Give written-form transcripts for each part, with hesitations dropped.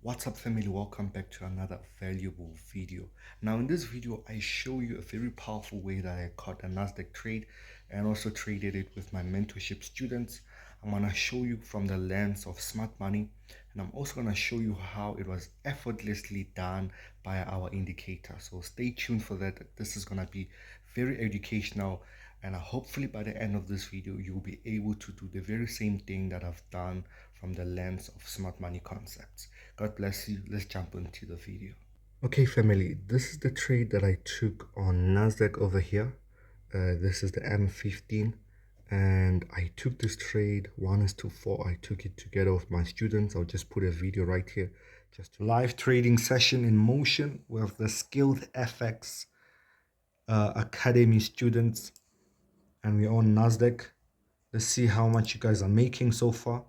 What's up, family? Welcome back to another valuable video. Now in this video I show you a very powerful way that I caught a Nasdaq trade and also traded it with my mentorship students. I'm going to show you from the lens of smart money, and I'm also going to show you how it was effortlessly done by our indicator. So stay tuned for that. This is going to be very educational, and hopefully by the end of this video you'll be able to do the very same thing that I've done from the lens of smart money concepts. God bless you. Let's jump into the video. Okay, family, this is the trade that I took on Nasdaq over here. This is the M15, and I took this trade 1:4. I took it together with my students. I'll just put a video right here, just live trading session in motion with the Skilled FX Academy students, and we're on Nasdaq. Let's see how much you guys are making so far.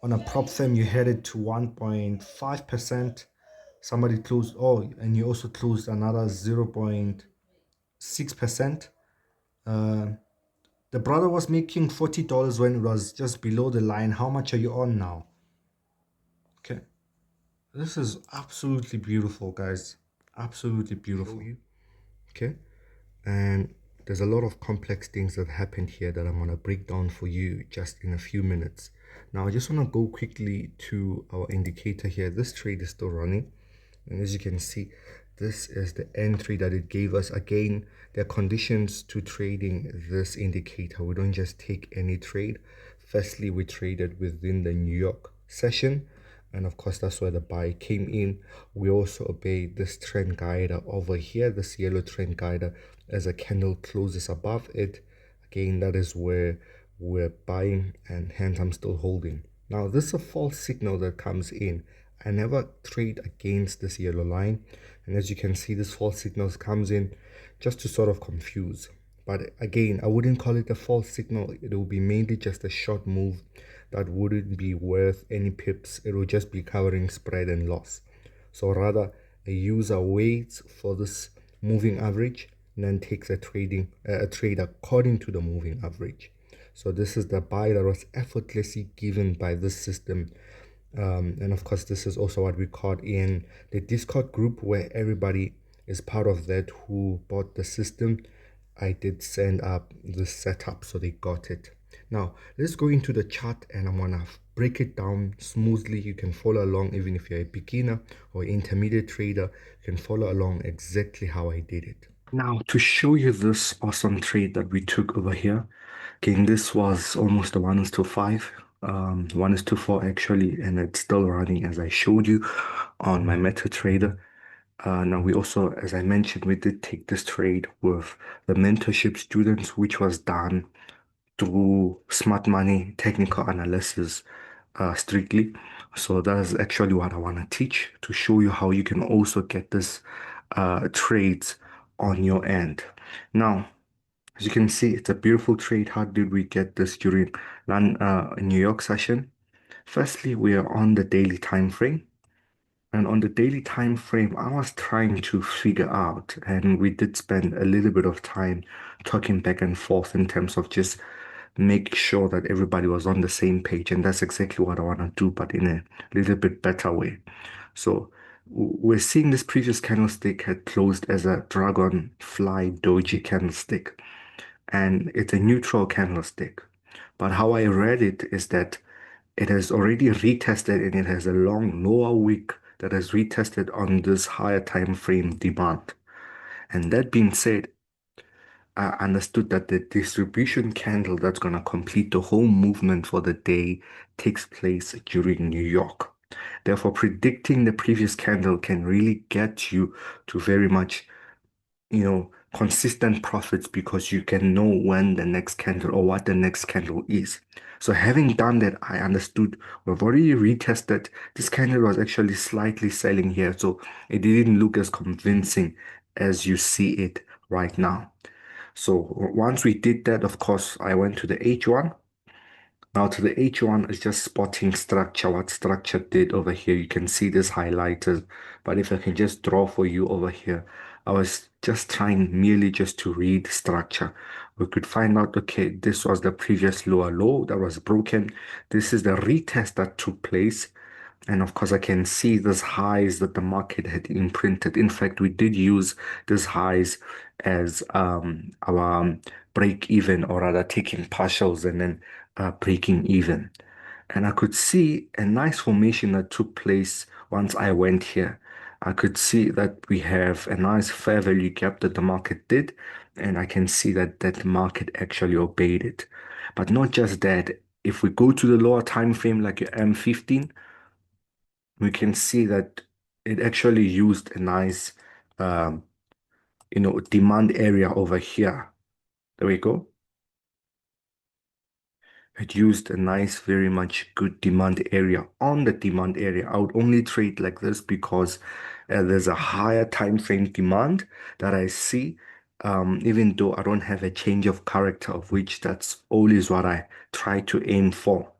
On a prop firm, you headed to 1.5%. Somebody closed, and you also closed another 0.6%. The brother was making $40 when it was just below the line. How much are you on now? Okay, this is absolutely beautiful, guys. Absolutely beautiful. Okay, and there's a lot of complex things that happened here that I'm going to break down for you just in a few minutes. Now, I just want to go quickly to our indicator here. This trade is still running. And as you can see, this is the entry that it gave us. Again, there are conditions to trading this indicator. We don't just take any trade. Firstly, we traded within the New York session, and of course that's where the buy came in. We also obey this trend guider over here, this yellow trend guider. As a candle closes above it, again, that is where we're buying, and hence I'm still holding. Now this is a false signal that comes in. I never trade against this yellow line, and as you can see, this false signals comes in just to sort of confuse. But again, I wouldn't call it a false signal. It will be mainly just a short move that wouldn't be worth any pips. It will just be covering spread and loss. So rather, a user waits for this moving average and then takes a trade according to the moving average. So this is the buy that was effortlessly given by this system. And of course, this is also what we caught in the Discord group, where everybody is part of that who bought the system. I did send up the setup, so they got it. Now let's go into the chart, and I'm gonna break it down smoothly. You can follow along even if you're a beginner or intermediate trader. You can follow along exactly how I did it. Now, to show you this awesome trade that we took over here, again, this was almost a 1:5, 1:4 actually, and it's still running as I showed you on my MetaTrader. Now we also, as I mentioned, we did take this trade with the mentorship students, which was done through smart money technical analysis strictly. So that is actually what I want to teach, to show you how you can also get this trades on your end. Now, as you can see, it's a beautiful trade. How did we get this during New York session? Firstly, we are on the daily time frame. And on the daily time frame, I was trying to figure out, and we did spend a little bit of time talking back and forth in terms of just make sure that everybody was on the same page. And that's exactly what I want to do, but in a little bit better way. So we're seeing this previous candlestick had closed as a dragonfly doji candlestick, and it's a neutral candlestick. But how I read it is that it has already retested, and it has a long lower wick that has retested on this higher time frame demand. And that being said, I understood that the distribution candle that's going to complete the whole movement for the day takes place during New York. Therefore, predicting the previous candle can really get you to very much, consistent profits, because you can know when the next candle or what the next candle is. So having done that, I understood we've already retested. This candle was actually slightly selling here, so it didn't look as convincing as you see it right now. So once we did that, of course, I went to the H1. Now to the H1 is just spotting structure, what structure did over here. You can see this highlighted, but if I can just draw for you over here, I was just trying merely just to read structure. We could find out, okay, this was the previous lower low that was broken. This is the retest that took place. And of course, I can see these highs that the market had imprinted. In fact, we did use these highs as our break even, or rather taking partials and then breaking even. And I could see a nice formation that took place once I went here. I could see that we have a nice fair value gap that the market did, and I can see that that market actually obeyed it. But not just that, if we go to the lower time frame like your M15, we can see that it actually used a nice, um, demand area over here. There we go. It used a nice, very much good demand area. On the demand area, I would only trade like this because there's a higher time frame demand that I see. Even though I don't have a change of character, of which that's always what I try to aim for.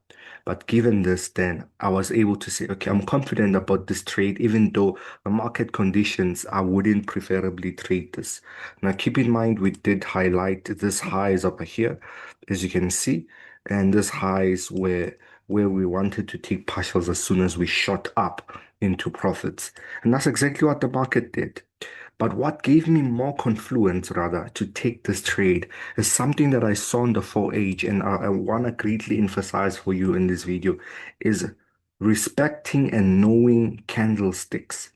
But given this, then I was able to say, okay, I'm confident about this trade, even though the market conditions, I wouldn't preferably trade this. Now, keep in mind, we did highlight this highs over here, as you can see, and this highs where we wanted to take partials as soon as we shot up into profits. And that's exactly what the market did. But what gave me more confluence, rather, to take this trade is something that I saw in the 4H, and I want to greatly emphasize for you in this video, is respecting and knowing candlesticks.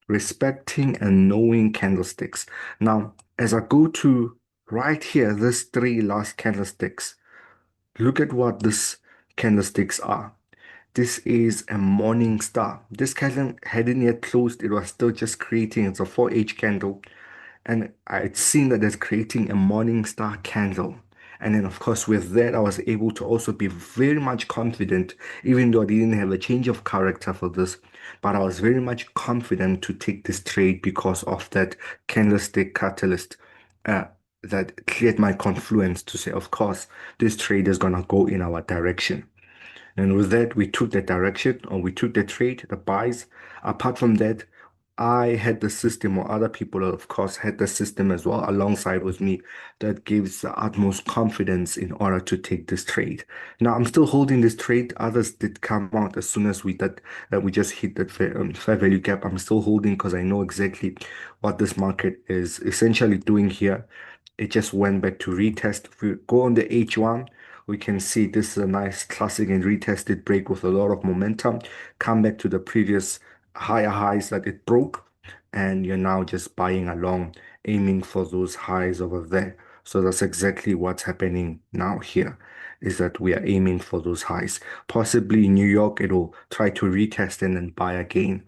Respecting and knowing candlesticks. Now, as I go to right here, this three last candlesticks, look at what this candlesticks are. This is a morning star. This candle hadn't yet closed. It was still just creating. It's a 4H candle. And I'd seen that it's creating a morning star candle. And then, of course, with that, I was able to also be very much confident, even though I didn't have a change of character for this. But I was very much confident to take this trade because of that candlestick catalyst uh, that cleared my confluence to say, of course, this trade is going to go in our direction. And with that, we took that direction, or we took the trade, the buys. Apart from that, I had the system, or other people, of course, had the system as well alongside with me that gives the utmost confidence in order to take this trade. Now, I'm still holding this trade. Others did come out as soon as we just hit that fair value gap. I'm still holding because I know exactly what this market is essentially doing here. It just went back to retest. If we go on the H1, we can see this is a nice classic and retested break with a lot of momentum. Come back to the previous higher highs that it broke, and you're now just buying along, aiming for those highs over there. So that's exactly what's happening now here, is that we are aiming for those highs. Possibly in New York, it'll try to retest and then buy again,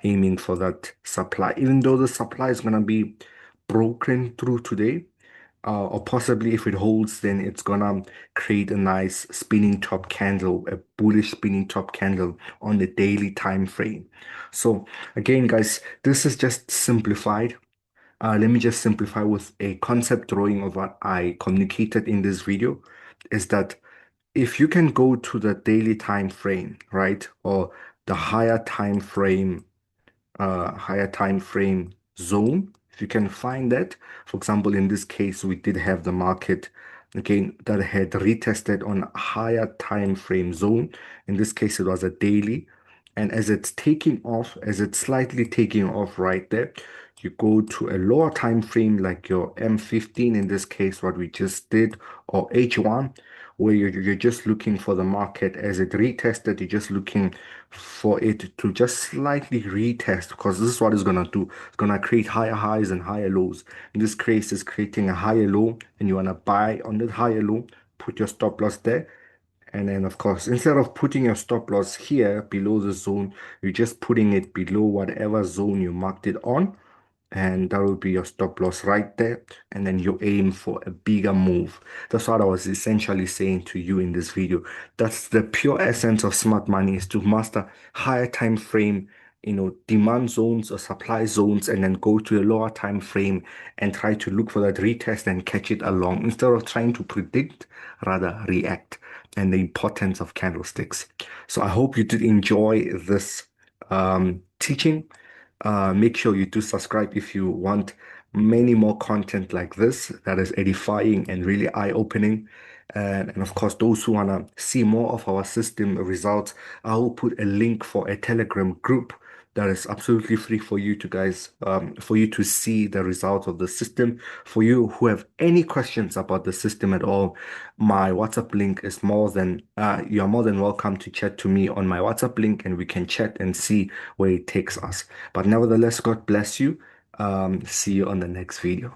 aiming for that supply. Even though the supply is going to be broken through today, or possibly if it holds, then it's gonna create a nice spinning top candle, a bullish spinning top candle on the daily time frame. So again, guys, this is just simplified. Let me just simplify with a concept drawing of what I communicated in this video, is that if you can go to the daily time frame, right, or the higher time frame zone. If you can find that, for example, in this case, we did have the market again that had retested on a higher time frame zone. In this case, it was a daily. And as it's taking off, as it's slightly taking off right there, you go to a lower time frame like your M15, in this case, what we just did, or H1, where you're just looking for the market as it retested, you're just looking for it to just slightly retest, because this is what it's gonna do. It's gonna create higher highs and higher lows. In this case, it's creating a higher low, and you wanna buy on that higher low, put your stop loss there. And then, of course, instead of putting your stop loss here below the zone, you're just putting it below whatever zone you marked it on, and that will be your stop loss right there, and then you aim for a bigger move. That's what I was essentially saying to you in this video. That's the pure essence of smart money, is to master higher time frame, demand zones or supply zones, and then go to a lower time frame and try to look for that retest and catch it along, instead of trying to predict, rather react. And the importance of candlesticks. So I hope you did enjoy this teaching. Make sure you do subscribe if you want many more content like this that is edifying and really eye-opening. And of course, those who want to see more of our system results, I will put a link for a Telegram group that is absolutely free for you to guys, for you to see the results of the system. For you who have any questions about the system at all, my WhatsApp link is you are more than welcome to chat to me on my WhatsApp link and we can chat and see where it takes us. But nevertheless, God bless you. See you on the next video.